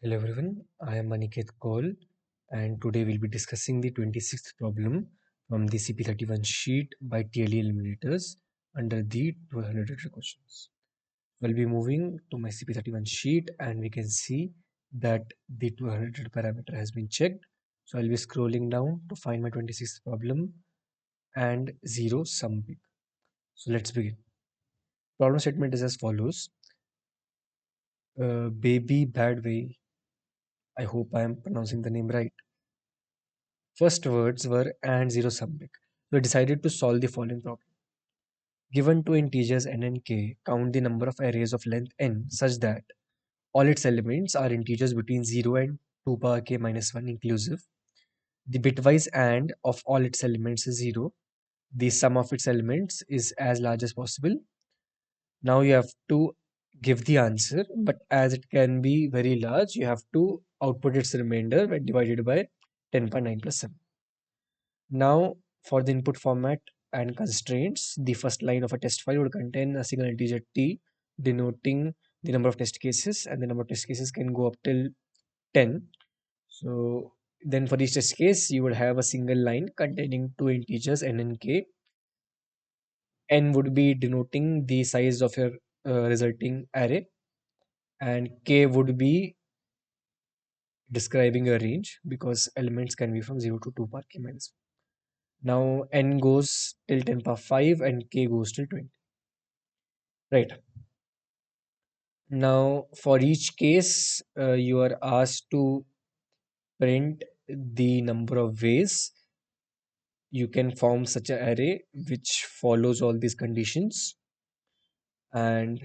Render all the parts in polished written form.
Hello everyone, I am Anikate Koul and today we'll be discussing the 26th problem from the CP-31 sheet by TLE Eliminators under the 1200 questions. We'll be moving to my CP-31 sheet and we can see that the 1200 parameter has been checked. So I'll be scrolling down to find my 26th problem and zero sum big. So let's begin. Problem statement is as follows. Baby bad way. I hope I am pronouncing the name right. First words were and zero sum big. We decided to solve the following problem. Given two integers n and k, count the number of arrays of length n such that all its elements are integers between 0 and 2 power k minus 1 inclusive. The bitwise AND of all its elements is 0. The sum of its elements is as large as possible. Now you have to give the answer, but as it can be very large, you have to output its remainder when divided by 10.9 plus 7. Now, for the input format and constraints, the first line of a test file would contain a single integer t denoting the number of test cases, and the number of test cases can go up till 10. So then for each test case, you would have a single line containing two integers n and k. N would be denoting the size of your resulting array, and k would be describing a range because elements can be from 0 to 2 power k minus 1. Now n goes till 10 power 5 and k goes till 20. Right. Now for each case, you are asked to print the number of ways you can form such an array which follows all these conditions, and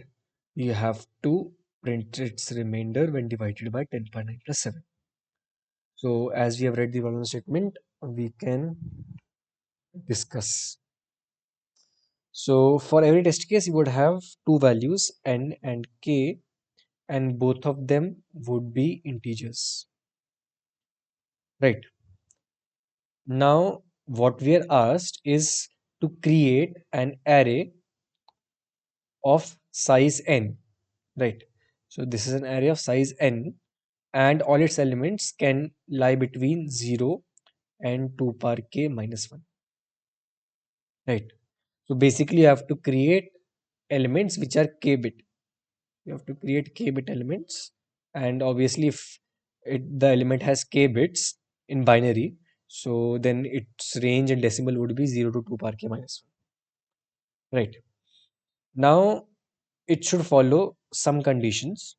you have to print its remainder when divided by 10.9 plus 7. So as we have read the problem statement, we can discuss. So for every test case, you would have two values n and k, and both of them would be integers. Right. Now, what we are asked is to create an array of size n. Right. So this is an array of size n, and all its elements can lie between 0 and 2 power k minus 1. Right. So basically, you have to create elements which are k bit. You have to create k bit elements, and obviously if the element has k bits in binary, so then its range in decimal would be 0 to 2 power k minus 1. Right. Now it should follow some conditions.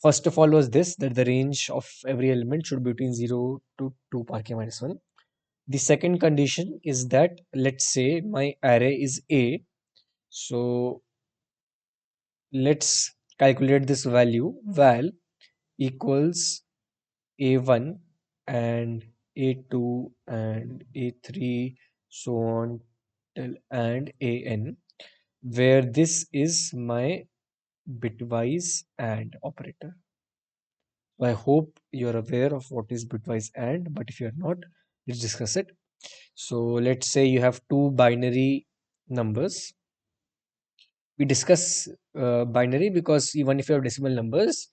First of all was this, that the range of every element should be between 0 to 2 power k minus 1. The second condition is that, let's say my array is a, so let's calculate this value val equals a1 and a2 and a3 so on till and an, where this is my bitwise AND operator. I hope you're aware of what is bitwise AND, but if you're not, let's discuss it. So let's say you have two binary numbers. We discuss binary because even if you have decimal numbers,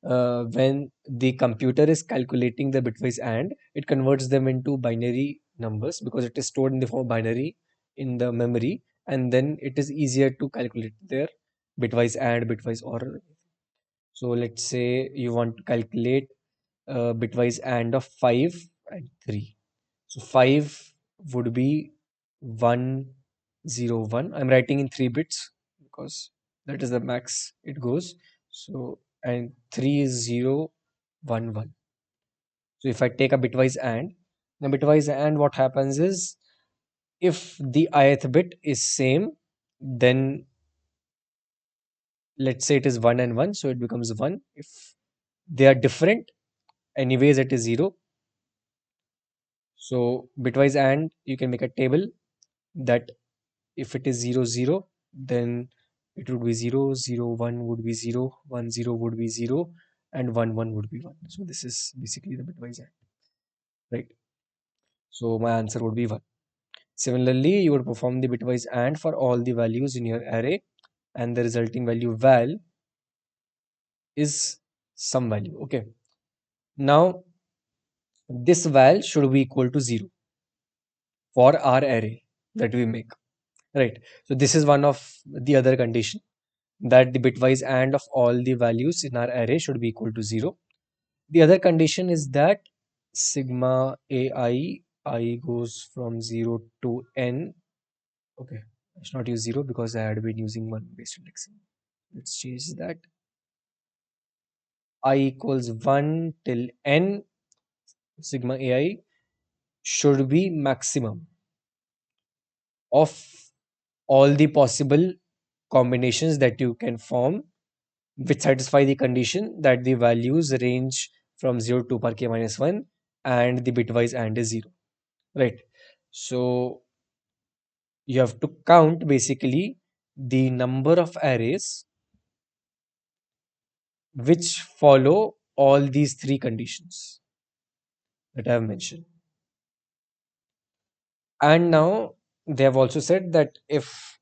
when the computer is calculating the bitwise AND, it converts them into binary numbers because it is stored in the form of binary in the memory, and then it is easier to calculate their bitwise AND, bitwise OR. So let's say you want to calculate bitwise AND of 5 and 3. So 5 would be 1, 0, 1. I'm writing in 3 bits because that is the max it goes. So, and 3 is 0, 1, 1. So if I take a bitwise AND, the bitwise AND, what happens is, if the ith bit is same, then let's say it is 1 and 1, so it becomes 1. If they are different, anyways it is 0. So bitwise AND, you can make a table that if it is 0, 0, then it would be 0, 0, 1 would be 0, 1, 0 would be 0, and 1, 1 would be 1. So this is basically the bitwise AND, right? So my answer would be 1. Similarly, you would perform the bitwise AND for all the values in your array, and the resulting value val is some value. Okay. Now this val should be equal to 0 for our array that we make. Right. So this is one of the other condition, that the bitwise AND of all the values in our array should be equal to 0. The other condition is that sigma ai goes from 0 to n. Okay, I should not use 0 because I had been using 1 based indexing. Let's change that. I equals 1 till n, sigma ai should be maximum of all the possible combinations that you can form which satisfy the condition that the values range from 0 to power k minus 1 and the bitwise AND is 0. Right. So you have to count basically the number of arrays which follow all these three conditions that I have mentioned. And now they have also said that if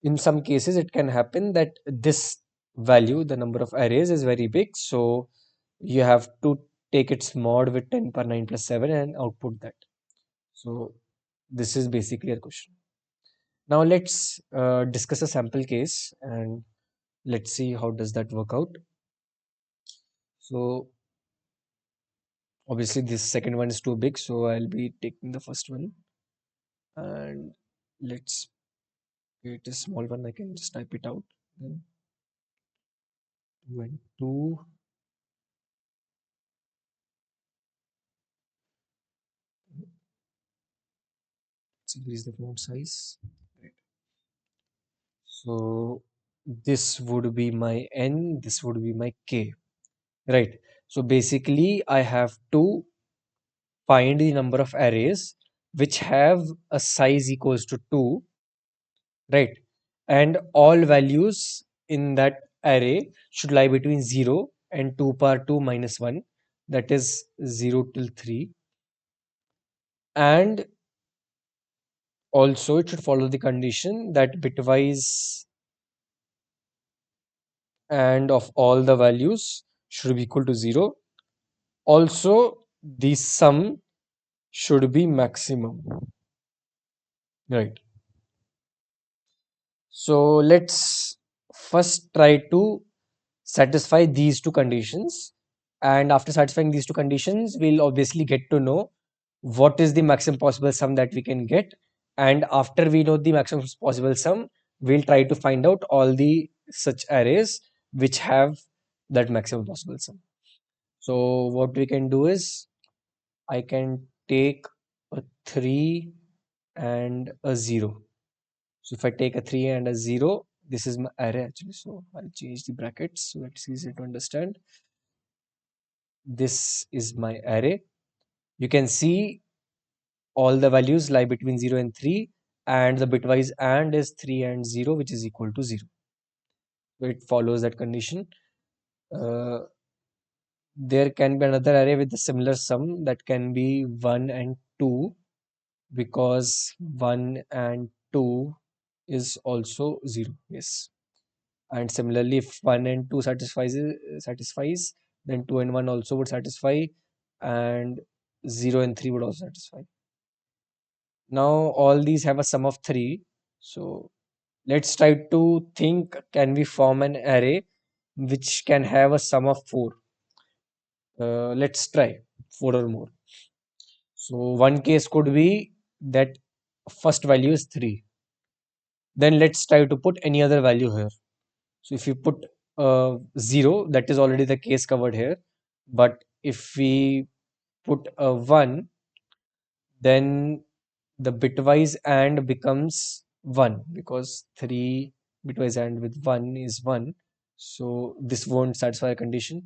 in some cases it can happen that this value, the number of arrays, is very big, so you have to take its mod with 10 power 9 plus 7 and output that. So this is basically a question. Now let's discuss a sample case and let's see how does that work out. So obviously this second one is too big, so I'll be taking the first one, and let's create a small one. I can just type it out. Then 2 and 2. Let's increase the font size. Right. So this would be my n, this would be my k. Right. So basically I have to find the number of arrays which have a size equals to 2, right? And all values in that array should lie between 0 and 2 power 2 minus 1, that is 0 till 3. And also it should follow the condition that bitwise and of all the values should be equal to 0. Also the sum should be maximum, right? So let's first try to satisfy these two conditions. And after satisfying these two conditions, we'll obviously get to know what is the maximum possible sum that we can get. And after we know the maximum possible sum, we'll try to find out all the such arrays which have that maximum possible sum. So what we can do is I can take a 3 and a 0. So if I take a 3 and a 0, this is my array actually. So I'll change the brackets so it's easier to understand. This is my array. You can see all the values lie between 0 and 3, and the bitwise AND is 3 and 0, which is equal to 0. So it follows that condition. Uh, there can be another array with a similar sum that can be 1 and 2, because 1 and 2 is also 0. Yes. And similarly, if 1 and 2 satisfies, then 2 and 1 also would satisfy, and 0 and 3 would also satisfy. Now all these have a sum of 3. So let's try to think, can we form an array which can have a sum of 4? Let's try 4 or more. So one case could be that first value is 3. Then let's try to put any other value here. So if you put 0, that is already the case covered here. But if we put a 1, then the bitwise AND becomes 1, because 3 bitwise AND with 1 is 1. So this won't satisfy a condition.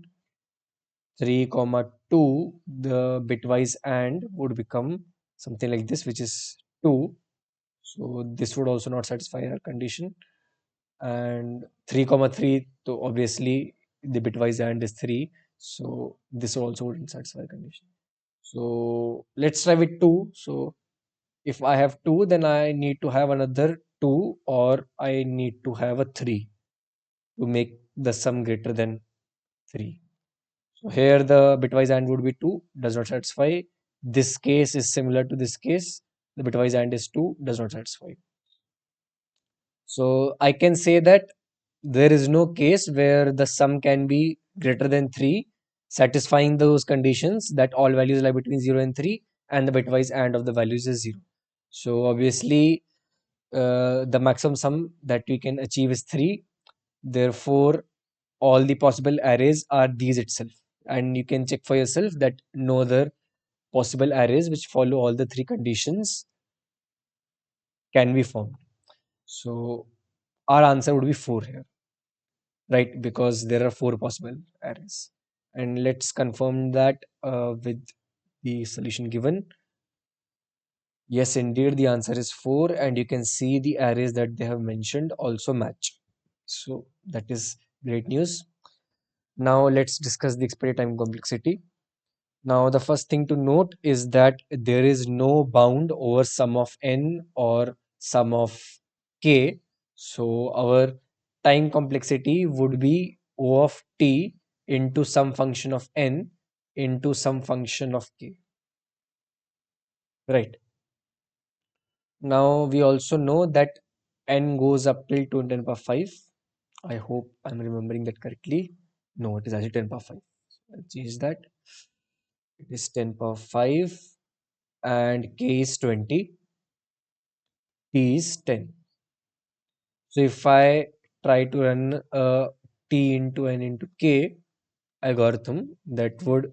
3 comma 2, the bitwise AND would become something like this, which is 2. So this would also not satisfy our condition. And 3 comma 3, so obviously the bitwise AND is 3. So this also wouldn't satisfy the condition. So let's try with 2. So if I have 2, then I need to have another 2, or I need to have a 3 to make the sum greater than 3. So here the bitwise AND would be 2, does not satisfy. This case is similar to this case. The bitwise AND is 2, does not satisfy. So I can say that there is no case where the sum can be greater than 3, satisfying those conditions that all values lie between 0 and 3, and the bitwise AND of the values is 0. So obviously, the maximum sum that we can achieve is 3. Therefore, all the possible arrays are these itself. And you can check for yourself that no other possible arrays which follow all the 3 conditions can be formed. So our answer would be 4 here, right? Because there are 4 possible arrays. And let's confirm that with the solution given. Yes, indeed, the answer is 4, and you can see the arrays that they have mentioned also match. So that is great news. Now let's discuss the expiry time complexity. Now, the first thing to note is that there is no bound over sum of n or sum of k. So, our time complexity would be O of t into some function of n into some function of k. Right. Now, we also know that n goes up till 2 in 10 power 5. I hope I'm remembering that correctly. No, it is actually 10 power 5. I'll change that. It is 10 power 5 and k is 20. T is 10. So if I try to run a T into N into K algorithm, that would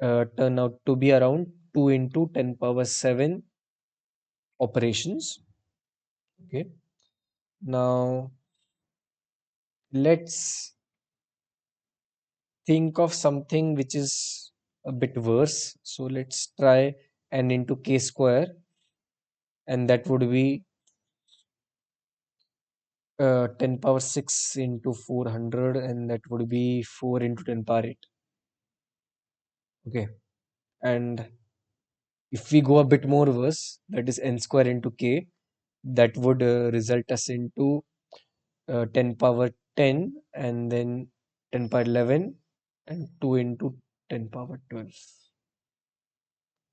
turn out to be around 2 into 10 power 7 operations. Okay. Now let's think of something which is a bit worse. So let's try N into K square, and that would be 10 power 6 into 400, and that would be 4 into 10 power 8. Okay. And if we go a bit more worse, that is n square into k, that would result us into 10 power 10 and then 10 power 11 and 2 into 10 power 12.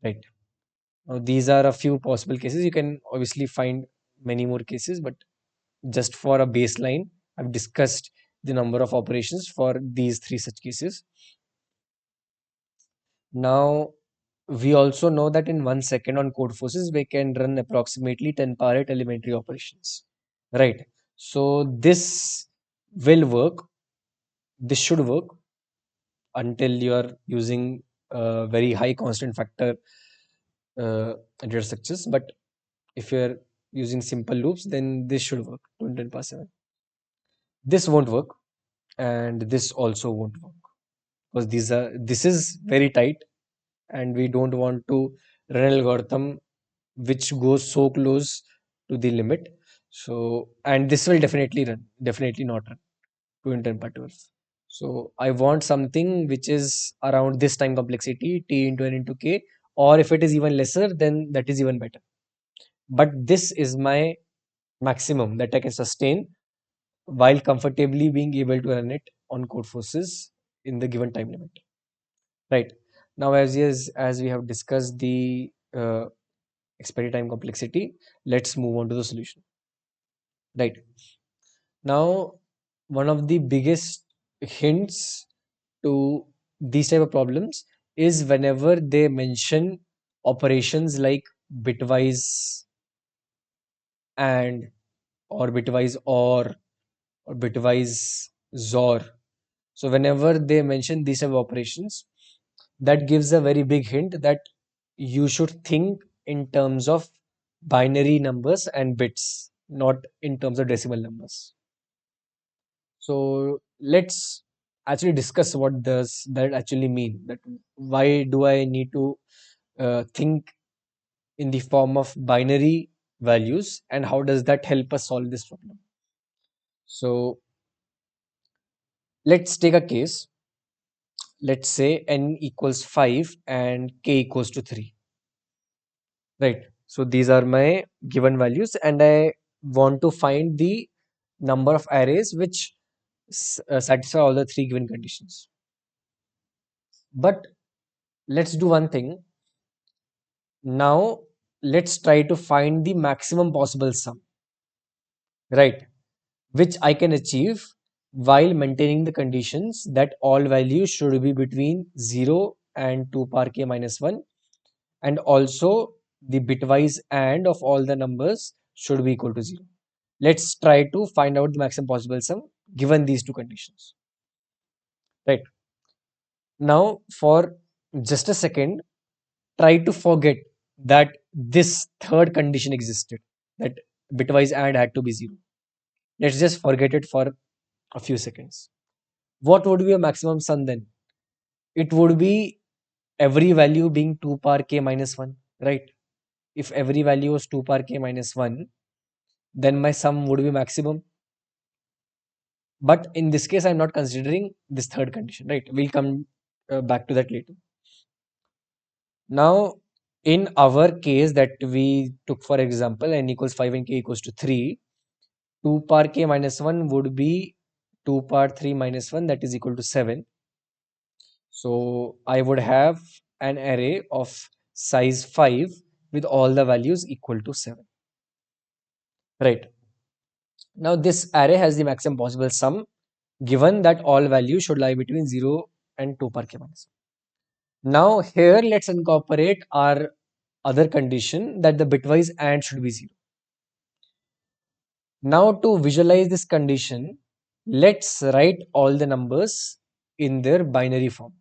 Right. Now, these are a few possible cases. You can obviously find many more cases, but just for a baseline, I've discussed the number of operations for these 3 such cases. Now, we also know that in 1 second on Codeforces, we can run approximately 10 power 8 elementary operations, right? So this will work. This should work until you are using very high constant factor data structures. But if you're using simple loops, then this should work to 10 power 7. This won't work, and this also won't work because this is very tight, and we don't want to run an algorithm which goes so close to the limit. So, and this will definitely not run 2 in 10 power 12. So I want something which is around this time complexity, t into n into k, or if it is even lesser, then that is even better. But this is my maximum that I can sustain while comfortably being able to run it on Codeforces in the given time limit. Right. Now, as we have discussed the expiry time complexity, let's move on to the solution. Right. Now, one of the biggest hints to these type of problems is whenever they mention operations like bitwise and or bitwise or bitwise XOR. So whenever they mention these type of operations, that gives a very big hint that you should think in terms of binary numbers and bits, not in terms of decimal numbers. So let's actually discuss what does that actually mean. That why do I need to think in the form of binary values, and how does that help us solve this problem? So let's take a case. Let's say n equals 5 and k equals to 3. Right. So these are my given values, and I want to find the number of arrays which satisfy all the three given conditions. But let's do one thing. Now, let's try to find the maximum possible sum, right? Which I can achieve while maintaining the conditions that all values should be between 0 and 2 power k minus 1, and also the bitwise and of all the numbers should be equal to 0. Let's try to find out the maximum possible sum given these two conditions, right? Now, for just a second, try to forget that this third condition existed, that bitwise and had to be 0. Let's just forget it for a few seconds. What would be a maximum sum then? It would be every value being 2 power k minus 1, right? If every value was 2 power k minus 1, then my sum would be maximum. But in this case, I'm not considering this third condition, right? We'll come back to that later. Now, in our case that we took for example, n equals 5 and k equals to 3, 2 power k minus 1 would be 2 power 3 minus 1, that is equal to 7. So I would have an array of size 5 with all the values equal to 7. Right. Now this array has the maximum possible sum given that all values should lie between 0 and 2 per k minus 1. Now here let's incorporate our other condition that the bitwise and should be 0. Now to visualize this condition, let's write all the numbers in their binary form.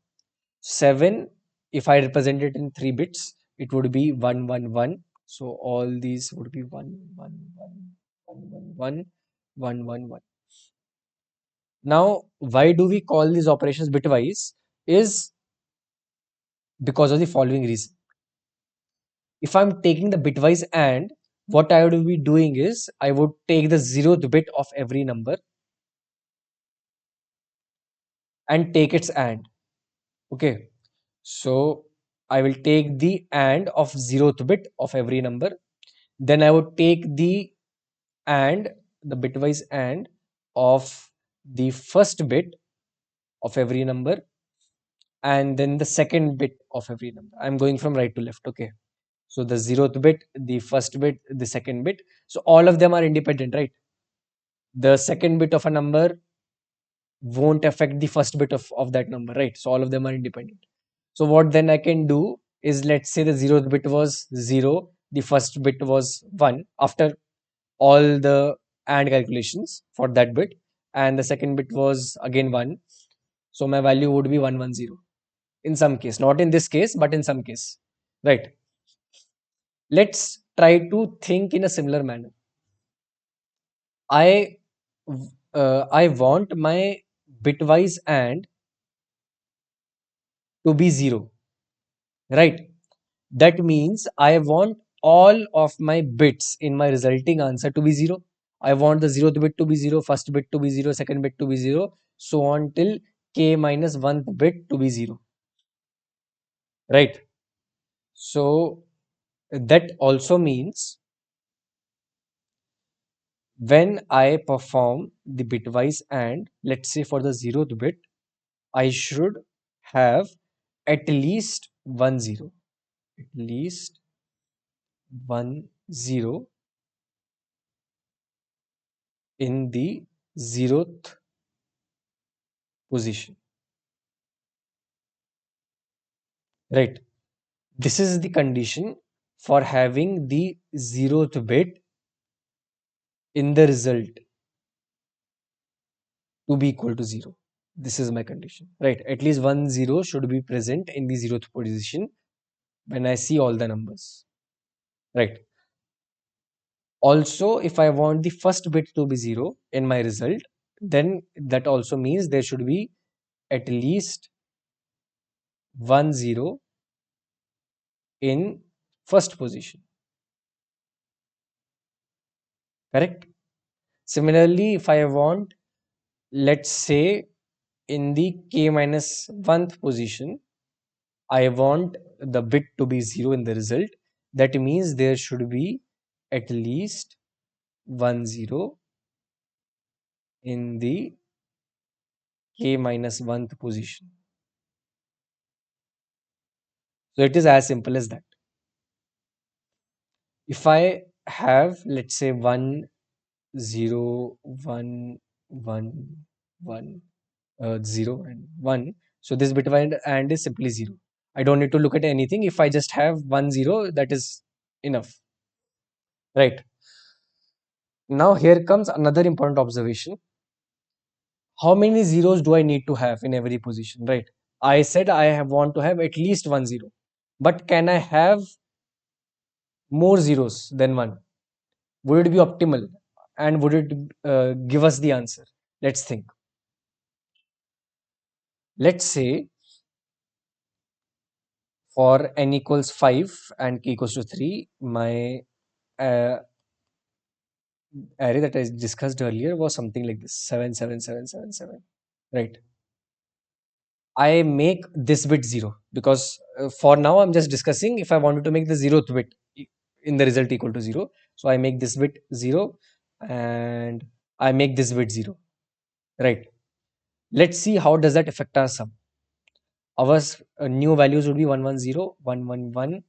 7, if I represent it in 3 bits, it would be 1 1 1. So all these would be 1 1 1 1 1 1 1 1 1. Now, why do we call these operations bitwise? Is because of the following reason. If I'm taking the bitwise and, what I would be doing is I would take the 0th bit of every number and take its and. Okay. So I will take the and of 0th bit of every number. Then I would take the bitwise and of the first bit of every number, and then the second bit of every number. I'm going from right to left. Okay. So the 0th bit, the first bit, the second bit. So all of them are independent, right? The second bit of a number won't affect the first bit of that number, right? So all of them are independent. So what then I can do is, let's say the 0th bit was 0, the first bit was 1 after all the AND calculations for that bit, and the second bit was again 1. So my value would be 110 in some case, not in this case, but in some case, right? Let's try to think in a similar manner. I I want my bitwise and to be 0, right? That means I want all of my bits in my resulting answer to be 0. I want the 0th bit to be 0, first bit to be 0, second bit to be 0, so on till k minus 1th bit to be 0, right? So that also means when I perform the bitwise and, let's say for the 0th bit, I should have at least 1 0, at least 1 0 in the 0th position, right? This is the condition for having the 0th bit in the result to be equal to 0. This is my condition, right? At least 1 0 should be present in the 0th position when I see all the numbers, right? Also, if I want the first bit to be 0 in my result, then that also means there should be at least 1 0 in first position, correct? Similarly, if I want, let's say in the k minus 1th position, I want the bit to be 0 in the result. That means there should be at least 1 0 in the k minus 1th position. So it is as simple as that. If I have, let's say, 1 0 1 1 1 0 and 1, so this bitwise and is simply 0. I don't need to look at anything. If I just have 1 0, that is enough, right? Now here comes another important observation. How many zeros do I need to have in every position, right? I said want to have at least 1 0, but can I have more zeros than 1? Would it be optimal, and would it give us the answer? Let's think. Let's say for n equals 5 and k equals to 3, my uh, array that I discussed earlier was something like this: 7 7 7 7 7, right? I make this bit 0 because for now I'm just discussing if I wanted to make the 0th bit in the result equal to 0. So I make this bit 0 and I make this bit 0, right? Let's see how does that affect our sum. Our new values would be 110 111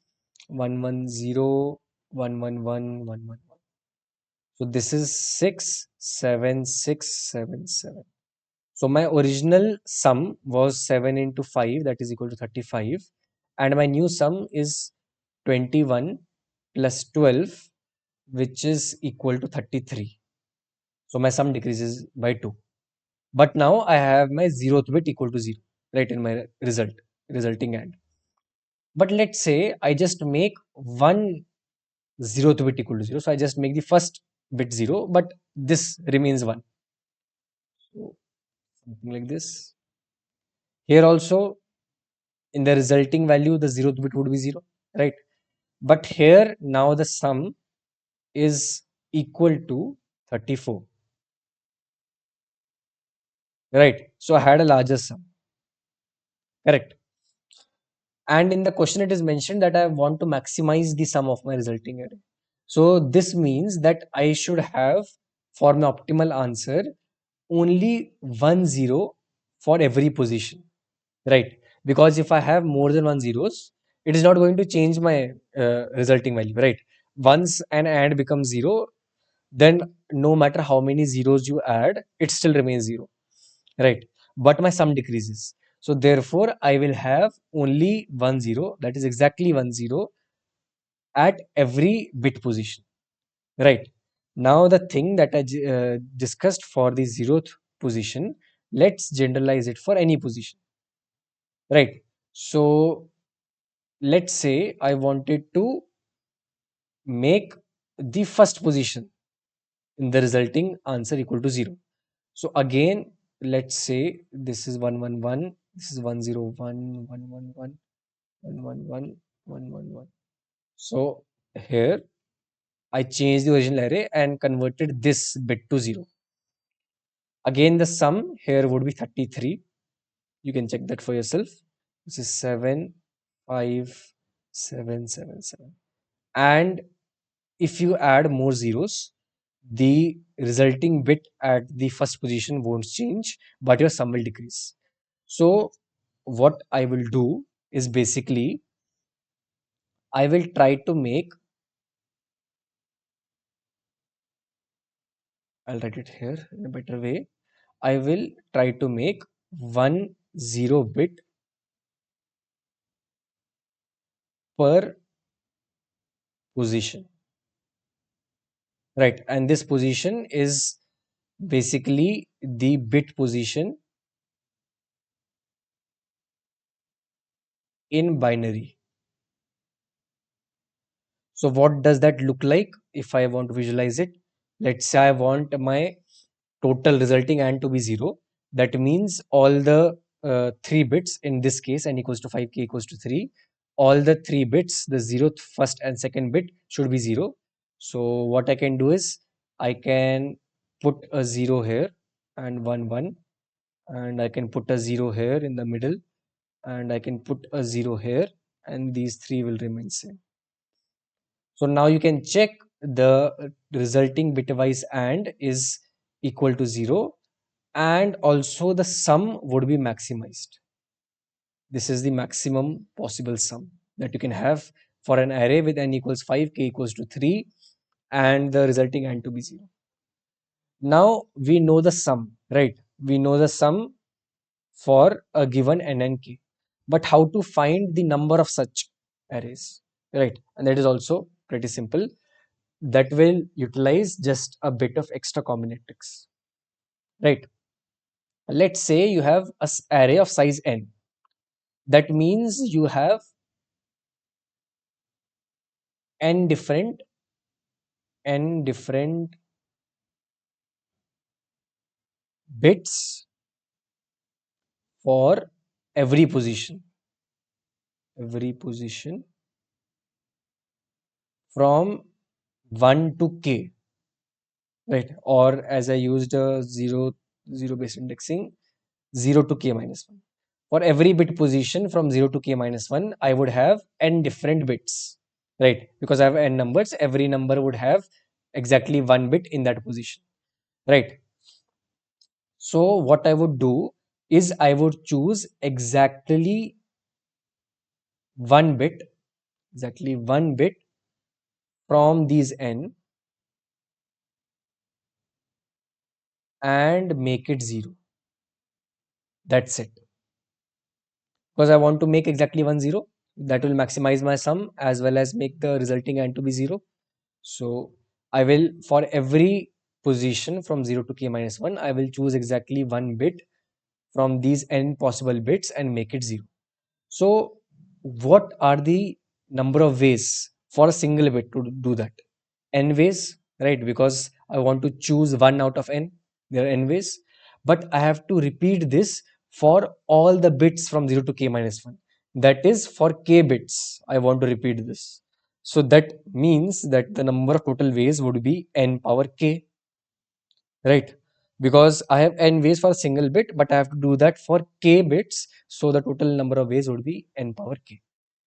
110 111 111. So this is 6 7 6 7 7. So my original sum was 7 into 5, that is equal to 35, and my new sum is 21 plus 12, which is equal to 33. So my sum decreases by 2. But now I have my 0th bit equal to 0, right, in my resulting AND. But let's say I just make one 0th bit equal to 0. So I just make the first bit 0, but this remains 1. So something like this. Here also, in the resulting value, the 0th bit would be 0, right? But here now the sum is equal to 34, right? So I had a larger sum, correct? And in the question, it is mentioned that I want to maximize the sum of my resulting array. So this means that I should have, for my optimal answer, only 1 0 for every position, right? Because if I have more than 1 zeros, it is not going to change my resulting value, right? Once an AND becomes 0, then no matter how many zeros you add, it still remains 0, right? But my sum decreases. So therefore, I will have only 1 0, that is exactly 1 0 at every bit position, right? Now the thing that I discussed for the 0th position, let's generalize it for any position, right? So let's say I wanted to make the first position in the resulting answer equal to 0. So again, let's say this is 111, this is 101 111 111 111. So here I changed the original array and converted this bit to 0. Again, the sum here would be 33. You can check that for yourself. This is 7 5 7 7 7. And if you add more zeros, the resulting bit at the first position won't change, but your sum will decrease. So what I will do is basically I will try to make, I'll write it here in a better way. I will try to make 1 0 bit per position, right? And this position is basically the bit position in binary. So what does that look like if I want to visualize it? Let's say I want my total resulting AND to be 0. That means all the 3 bits, in this case n equals to 5, k equals to 3, all the 3 bits, the 0th, first and second bit should be 0. So what I can do is I can put a 0 here and 1 1, and I can put a 0 here in the middle, and I can put a 0 here, and these 3 will remain same. So now you can check the resulting bitwise AND is equal to 0 and also the sum would be maximized. This is the maximum possible sum that you can have for an array with n equals 5, k equals to 3, and the resulting n to be 0. Now we know the sum, right? We know the sum for a given n and k. But how to find the number of such arrays, right? And that is also pretty simple. That will utilize just a bit of extra combinatorics, right? Let's say you have a array of size n. That means you have n different bits for every position, every position from 1 to k, right? Or as I used zero based indexing, 0 to k minus 1. For every bit position from 0 to k minus 1, I would have n different bits, right? Because I have n numbers, every number would have exactly one bit in that position, right? So what I would do is I would choose one bit, exactly one bit from these n and make it 0. That's it. Because I want to make exactly 1 0. That will maximize my sum as well as make the resulting n to be 0. So I will, for every position from 0 to k minus 1, I will choose exactly one bit from these n possible bits and make it 0. So what are the number of ways for a single bit to do that? N ways, right? Because I want to choose one out of n. There are n ways, but I have to repeat this for all the bits from 0 to k minus 1. That is for k bits. I want to repeat this. So that means that the number of total ways would be n power k, right? Because I have n ways for a single bit, but I have to do that for k bits. So the total number of ways would be n power k.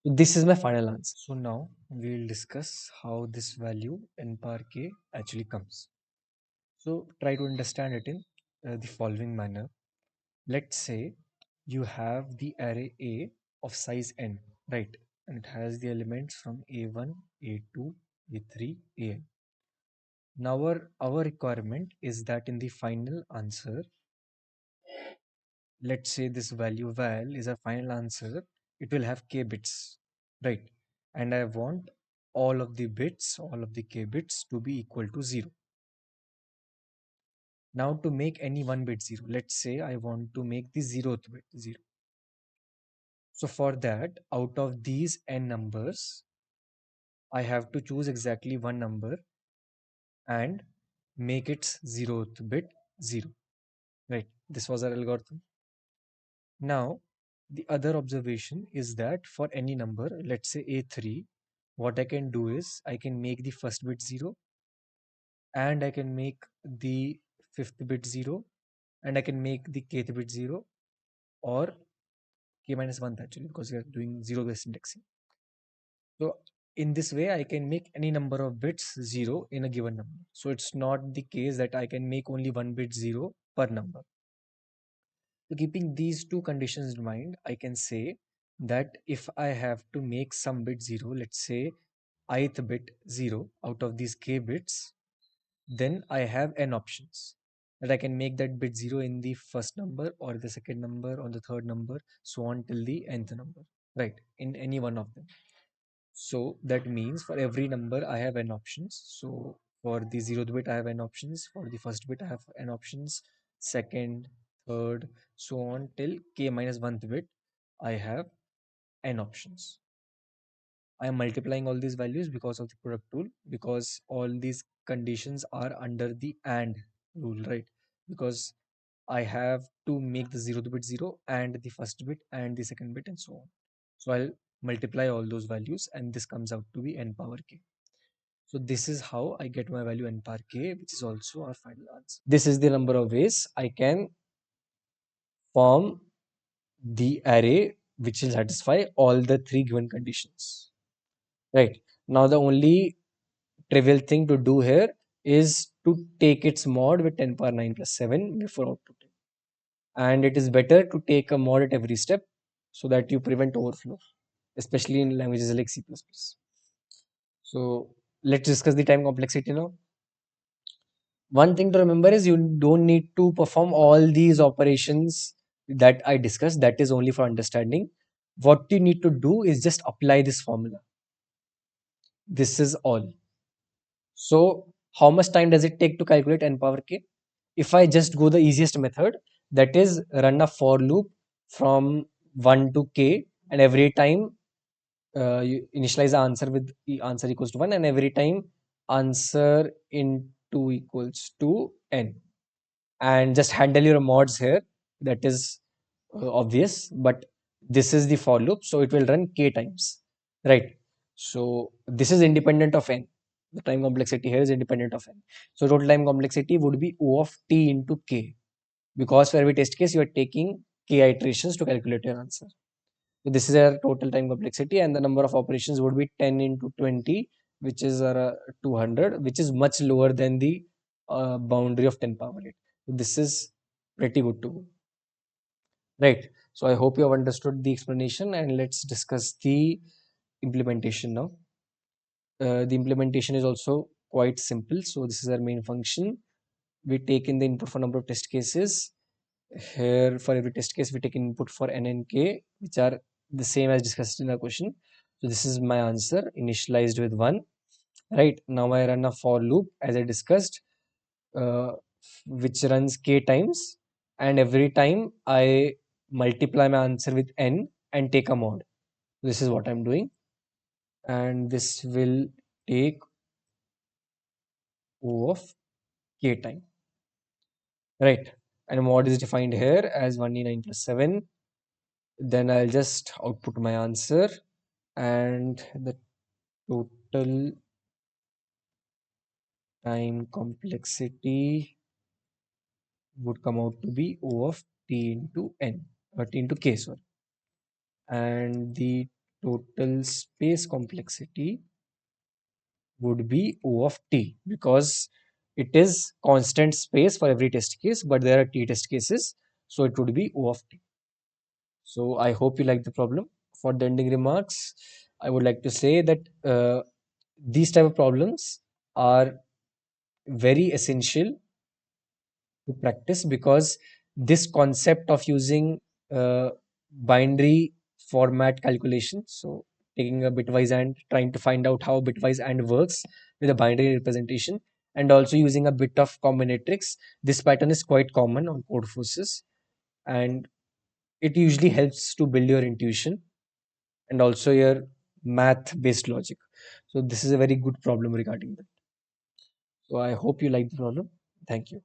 So this is my final answer. So now we will discuss how this value n power k actually comes. So try to understand it in the following manner. Let's say you have the array A of size n, right? And it has the elements from A1, A2, A3, An. Now our requirement is that in the final answer, let's say this value val is a final answer, it will have k bits, right? And I want all of the bits, all of the k bits to be equal to 0. Now to make any one bit 0, let's say I want to make the 0th bit 0. So for that, out of these n numbers, I have to choose exactly one number and make its 0th bit 0, right? This was our algorithm. Now, the other observation is that for any number, let's say A3, what I can do is I can make the first bit 0 and I can make the fifth bit 0 and I can make the kth bit 0 or k minus 1 actually because we are doing 0 based indexing. So in this way, I can make any number of bits 0 in a given number. So it's not the case that I can make only one bit 0 per number. So keeping these two conditions in mind, I can say that if I have to make some bit 0, let's say ith bit 0 out of these k bits, then I have n options that I can make that bit 0 in the first number or the second number or the third number, so on till the nth number, right? In any one of them. So that means for every number I have n options. So for the 0th bit I have n options, for the first bit I have n options, second, third, so on till k minus 1th bit I have n options. I am multiplying all these values because of the product rule, because all these conditions are under the AND rule, right? Because I have to make the 0th bit 0 and the first bit and the second bit and so on. So I'll multiply all those values and this comes out to be n power k. So this is how I get my value n power k, which is also our final answer. This is the number of ways I can form the array which will satisfy all the three given conditions. Right. Now the only trivial thing to do here is to take its mod with 10 power 9 plus 7 before outputting. and it is better to take a mod at every step so that you prevent overflow, especially in languages like C++. So let's discuss the time complexity now. One thing to remember is you don't need to perform all these operations that I discussed. That is only for understanding. What you need to do is just apply this formula. This is all. So how much time does it take to calculate n power k? If I just go the easiest method, that is run a for loop from 1 to k, and every time you initialize the answer with answer equals to 1, and every time answer into equals to n, and just handle your mods here. That is obvious, but this is the for loop, so it will run k times, right? So this is independent of n. The time complexity here is independent of n. So total time complexity would be O of t into k, because for every test case you are taking k iterations to calculate your answer. So this is our total time complexity, and the number of operations would be 10 into 20, which is 200, which is much lower than the boundary of 10 power 8. So this is pretty good to go. Right. So I hope you have understood the explanation, and let's discuss the implementation now. The implementation is also quite simple. So this is our main function. We take in the input for number of test cases. Here for every test case, we take input for n and k, which are the same as discussed in the question. So this is my answer initialized with 1. Right. Now I run a for loop as I discussed, uh, which runs k times, and every time I multiply my answer with n and take a mod. This is what I'm doing, and this will take O of k time, right? And mod is defined here as 1d9 plus 7. Then I'll just output my answer, and the total time complexity would come out to be O of t into n, or t into k, sorry. And the total space complexity would be O of t, because it is constant space for every test case, but there are t test cases, so it would be O of t. So I hope you like the problem. For the ending remarks, I would like to say that these type of problems are very essential to practice, because this concept of using uh, binary format calculation, so taking a bitwise and trying to find out how bitwise and works with a binary representation, and also using a bit of combinatorics, this pattern is quite common on Codeforces, and it usually helps to build your intuition and also your math based logic. So this is a very good problem regarding that. So I hope you like the problem. Thank you.